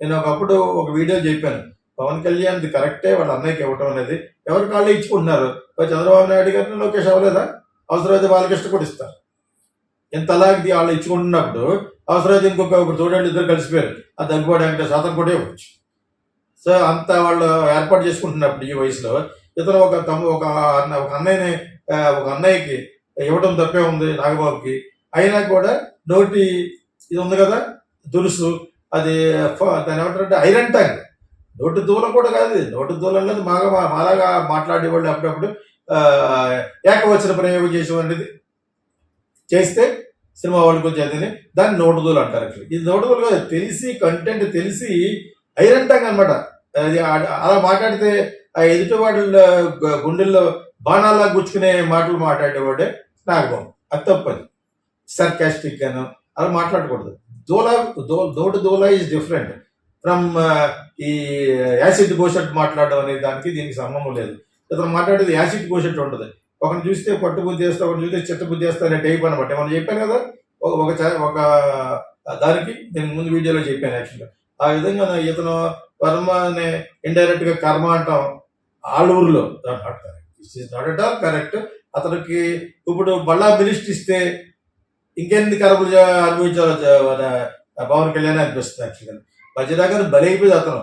నేను ఒకప్పుడు ఒక వీడియో చెప్పాను, పవన్ కళ్యాణ్ది కరెక్టే వాళ్ళ అన్నయ్యకి ఇవ్వటం అనేది. ఎవరి కాళ్ళు ఇచ్చుకుంటున్నారు. చంద్రబాబు నాయుడు గారిని లోకేష్ అవ్వలేదా? అవసరమైతే బాలకృష్ణ కూడా ఇస్తారు. ఇంత అలాగే వాళ్ళు ఇచ్చుకుంటున్నప్పుడు అవసరమైతే ఇప్పుడు చూడండి, ఇద్దరు కలిసిపోయారు. ఆ దగ్గుబాటి వెంకటేశ్వర అతను కూడా ఇవ్వచ్చు. సో అంత వాళ్ళు ఏర్పాటు చేసుకుంటున్నప్పుడు ఈ వయసులో ఇతను ఒక అన్నయ్యని ఒక అన్నయ్యకి ఇవ్వడం తప్పే ఉంది నాగబాబుకి. అయినా కూడా నోటి ఇది ఉంది కదా, దురుసు, అది దాని ఏమంటారంటే ఐరన్ ట్యాంక్. నోటి దూలం కూడా కాదు, నోటి దూలం లేదు. మాలాగా మాట్లాడేవాళ్ళు అప్పుడప్పుడు ఏకవచన ప్రయోగం చేసేవాడిది చేస్తే సినిమా వాళ్ళు కొంచెం అదని దాన్ని నోటుదూలు అంటారు. ఇది నోటుదూలు కాదు, తెలిసి కంటెంట్ తెలిసి ఐరన్ ట్యాంక్ అనమాట. అది అలా మాట్లాడితే ఆ ఎదుటి వాళ్ళ గుండెల్లో బాణాలా గుచ్చుకునే మాటలు మాట్లాడేవాడే నాగబాబు. అది తప్పది. సర్కాస్టిక్ గాను అలా మాట్లాడకూడదు. నోటి దూల ఈజ్ డిఫరెంట్ ఫ్రమ్ ఈ యాసిడ్ పోషట్ మాట్లాడడం అనే దానికి దీనికి సంబంధం లేదు. ఇతను మాట్లాడేది యాసిడ్ పోషట్ ఉంటుంది. ఒకరిని చూస్తే పట్టు బుద్ధి చేస్తా, ఒకరిని చూస్తే చిట్ట బుద్ధి చేస్తా అనే టైప్ అనమాట. మనం చెప్పాను కదా ఒక దానికి నేను ముందు వీడియోలో చెప్పాను యాక్చువల్గా. ఆ విధంగా ఇతను వర్మ అనే ఇండైరెక్ట్ గా కర్మ అంటాం ఆలూరులో నాట్ అట్ ఆల్ కరెక్ట్. అతనికి ఇప్పుడు బళ్ళా మినిస్టర్ ఇస్తే ఇంకెన్ని కర్మలు అనుభవించాలో పవన్ కళ్యాణ్ అనిపిస్తుంది యాక్చువల్గా. మధ్యదాకా బలైపోయింది అతను.